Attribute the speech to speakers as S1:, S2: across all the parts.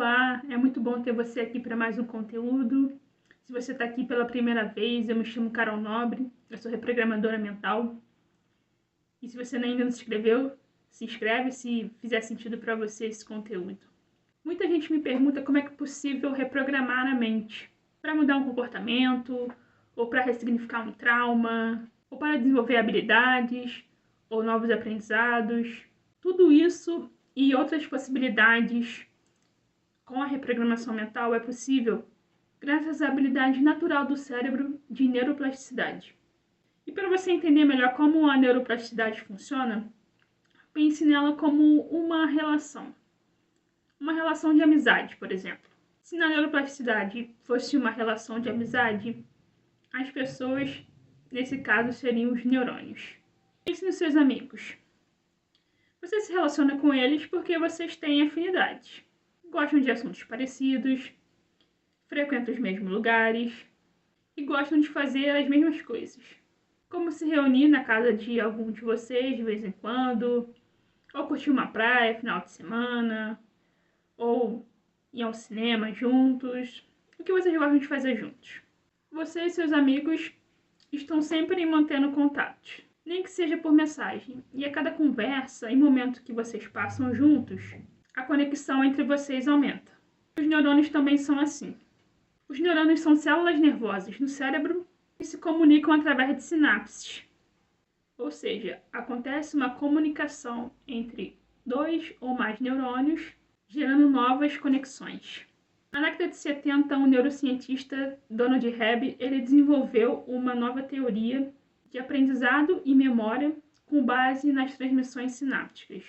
S1: Olá, é muito bom ter você aqui para mais um conteúdo. Se você está aqui pela primeira vez, eu me chamo Carol Nobre, eu sou reprogramadora mental. E se você ainda não se inscreveu, se inscreve se fizer sentido para você esse conteúdo. Muita gente me pergunta como é que é possível reprogramar a mente para mudar um comportamento, ou para ressignificar um trauma, ou para desenvolver habilidades, ou novos aprendizados. Tudo isso e outras possibilidades com a reprogramação mental é possível graças à habilidade natural do cérebro de neuroplasticidade. E para você entender melhor como a neuroplasticidade funciona, pense nela como uma relação de amizade, por exemplo. Se na neuroplasticidade fosse uma relação de amizade, as pessoas, nesse caso, seriam os neurônios. Pense nos seus amigos. Você se relaciona com eles porque vocês têm afinidades. Gostam de assuntos parecidos, frequentam os mesmos lugares e gostam de fazer as mesmas coisas. Como se reunir na casa de algum de vocês de vez em quando, ou curtir uma praia final de semana, ou ir ao cinema juntos. O que vocês gostam de fazer juntos? Você e seus amigos estão sempre mantendo contato, nem que seja por mensagem, e a cada conversa e momento que vocês passam juntos, a conexão entre vocês aumenta. Os neurônios também são assim. Os neurônios são células nervosas no cérebro que se comunicam através de sinapses. Ou seja, acontece uma comunicação entre dois ou mais neurônios, gerando novas conexões. Na década de 70, um neurocientista, Donald Hebb, ele desenvolveu uma nova teoria de aprendizado e memória com base nas transmissões sinápticas.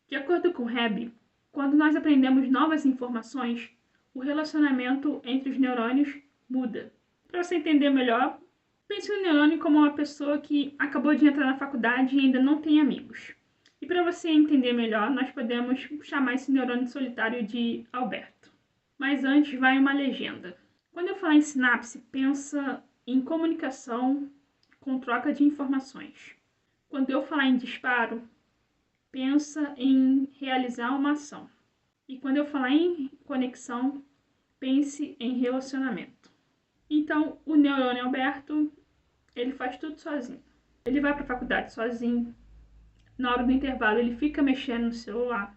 S1: De acordo com Hebb, quando nós aprendemos novas informações, o relacionamento entre os neurônios muda. Para você entender melhor, pense no neurônio como uma pessoa que acabou de entrar na faculdade e ainda não tem amigos. E para você entender melhor, nós podemos chamar esse neurônio solitário de Alberto. Mas antes vai uma legenda. Quando eu falar em sinapse, pensa em comunicação com troca de informações. Quando eu falar em disparo, pensa em realizar uma ação. E quando eu falar em conexão, pense em relacionamento. Então, o neurônio Alberto, ele faz tudo sozinho. Ele vai para a faculdade sozinho. Na hora do intervalo, ele fica mexendo no celular,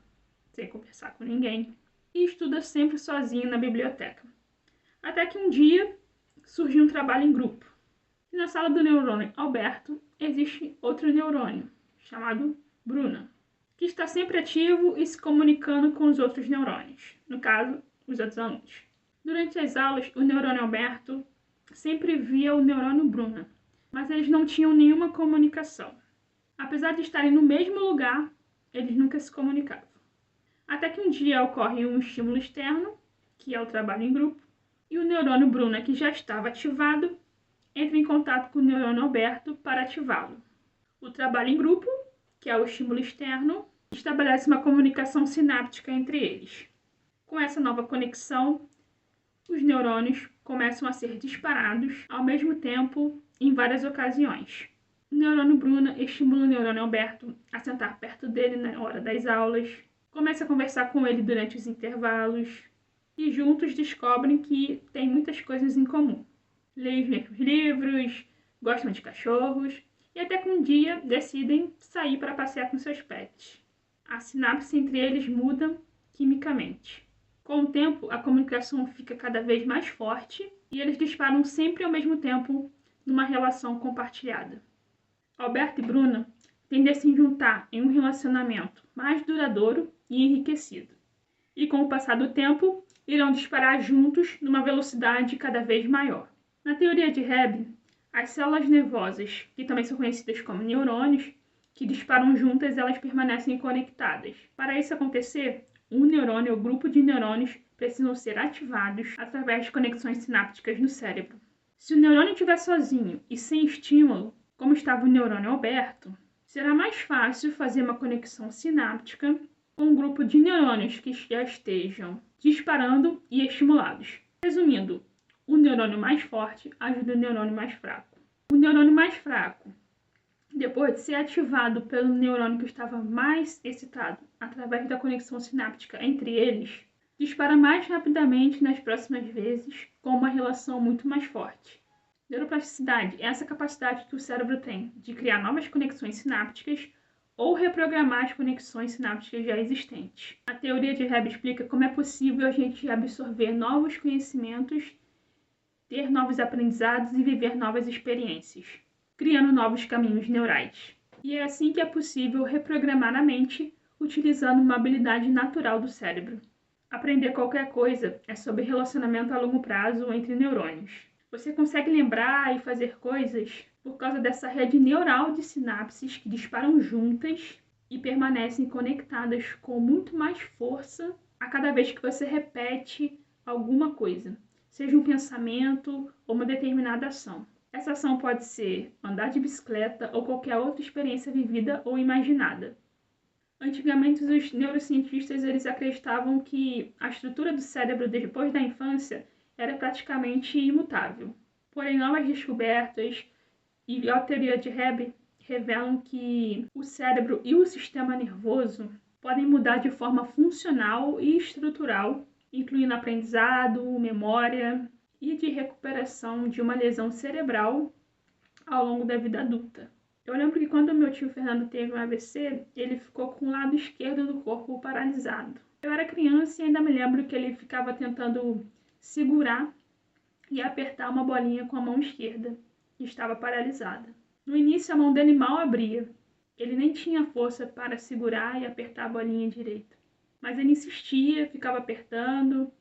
S1: sem conversar com ninguém. E estuda sempre sozinho na biblioteca. Até que um dia, surgiu um trabalho em grupo. E na sala do neurônio Alberto, existe outro neurônio, chamado Bruna, que está sempre ativo e se comunicando com os outros neurônios, no caso, os outros alunos. Durante as aulas, o neurônio Alberto sempre via o neurônio Bruna, mas eles não tinham nenhuma comunicação. Apesar de estarem no mesmo lugar, eles nunca se comunicavam. Até que um dia ocorre um estímulo externo, que é o trabalho em grupo, e o neurônio Bruna, que já estava ativado, entra em contato com o neurônio Alberto para ativá-lo. O trabalho em grupo, que é o estímulo externo, estabelece uma comunicação sináptica entre eles. Com essa nova conexão, os neurônios começam a ser disparados ao mesmo tempo em várias ocasiões. O neurônio Bruna estimula o neurônio Alberto a sentar perto dele na hora das aulas, começa a conversar com ele durante os intervalos e juntos descobrem que têm muitas coisas em comum. Leem os mesmos livros, gostam de cachorros e até que um dia decidem sair para passear com seus pets. A sinapse entre eles muda quimicamente. Com o tempo, a comunicação fica cada vez mais forte e eles disparam sempre ao mesmo tempo numa relação compartilhada. Alberto e Bruna tendem a se juntar em um relacionamento mais duradouro e enriquecido. E com o passar do tempo, irão disparar juntos numa velocidade cada vez maior. Na teoria de Hebb, as células nervosas, que também são conhecidas como neurônios, que disparam juntas, elas permanecem conectadas. Para isso acontecer, um neurônio ou grupo de neurônios precisam ser ativados através de conexões sinápticas no cérebro. Se o neurônio estiver sozinho e sem estímulo, como estava o neurônio Alberto, será mais fácil fazer uma conexão sináptica com um grupo de neurônios que já estejam disparando e estimulados. Resumindo, o neurônio mais forte ajuda o neurônio mais fraco. O neurônio mais fraco, depois de ser ativado pelo neurônio que estava mais excitado através da conexão sináptica entre eles, dispara mais rapidamente nas próximas vezes, com uma relação muito mais forte. Neuroplasticidade é essa capacidade que o cérebro tem de criar novas conexões sinápticas ou reprogramar as conexões sinápticas já existentes. A teoria de Hebb explica como é possível a gente absorver novos conhecimentos, ter novos aprendizados e viver novas experiências, criando novos caminhos neurais. E é assim que é possível reprogramar a mente utilizando uma habilidade natural do cérebro. Aprender qualquer coisa é sobre relacionamento a longo prazo entre neurônios. Você consegue lembrar e fazer coisas por causa dessa rede neural de sinapses que disparam juntas e permanecem conectadas com muito mais força a cada vez que você repete alguma coisa, seja um pensamento ou uma determinada ação. Essa ação pode ser andar de bicicleta ou qualquer outra experiência vivida ou imaginada. Antigamente, os neurocientistas eles acreditavam que a estrutura do cérebro depois da infância era praticamente imutável. Porém, novas descobertas e a teoria de Hebb revelam que o cérebro e o sistema nervoso podem mudar de forma funcional e estrutural, incluindo aprendizado, memória e de recuperação de uma lesão cerebral ao longo da vida adulta. Eu lembro que quando meu tio Fernando teve um AVC, ele ficou com o lado esquerdo do corpo paralisado. Eu era criança e ainda me lembro que ele ficava tentando segurar e apertar uma bolinha com a mão esquerda, que estava paralisada. No início, a mão dele mal abria. Ele nem tinha força para segurar e apertar a bolinha direita. Mas ele insistia, ficava apertando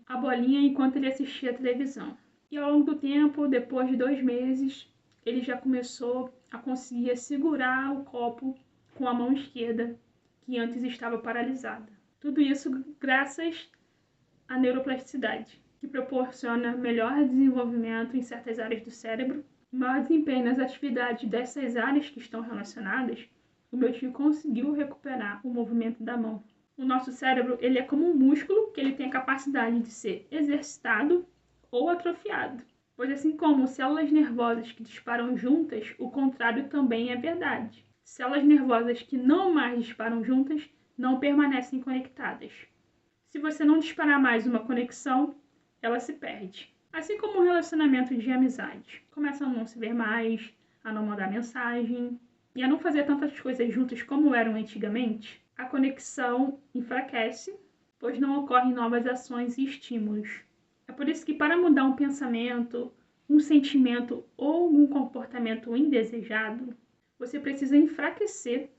S1: a bolinha enquanto ele assistia a televisão. E ao longo do tempo, depois de 2 meses, ele já começou a conseguir segurar o copo com a mão esquerda, que antes estava paralisada. Tudo isso graças à neuroplasticidade, que proporciona melhor desenvolvimento em certas áreas do cérebro, maior desempenho nas atividades dessas áreas que estão relacionadas. O meu tio conseguiu recuperar o movimento da mão. O nosso cérebro ele é como um músculo que ele tem a capacidade de ser exercitado ou atrofiado. Pois assim como células nervosas que disparam juntas, o contrário também é verdade. Células nervosas que não mais disparam juntas não permanecem conectadas. Se você não disparar mais uma conexão, ela se perde. Assim como um relacionamento de amizade. Começam a não se ver mais, a não mandar mensagem e a não fazer tantas coisas juntas como eram antigamente, a conexão enfraquece, pois não ocorrem novas ações e estímulos. É por isso que para mudar um pensamento, um sentimento ou um comportamento indesejado, você precisa enfraquecer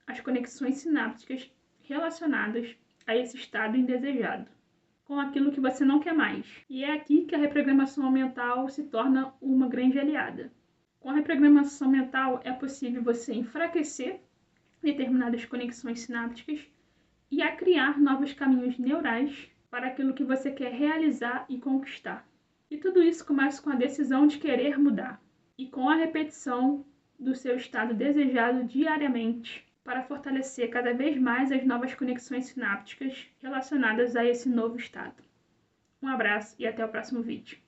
S1: as conexões sinápticas relacionadas a esse estado indesejado, com aquilo que você não quer mais. E é aqui que a reprogramação mental se torna uma grande aliada. Com a reprogramação mental é possível você enfraquecer determinadas conexões sinápticas e a criar novos caminhos neurais para aquilo que você quer realizar e conquistar. E tudo isso começa com a decisão de querer mudar e com a repetição do seu estado desejado diariamente para fortalecer cada vez mais as novas conexões sinápticas relacionadas a esse novo estado. Um abraço e até o próximo vídeo.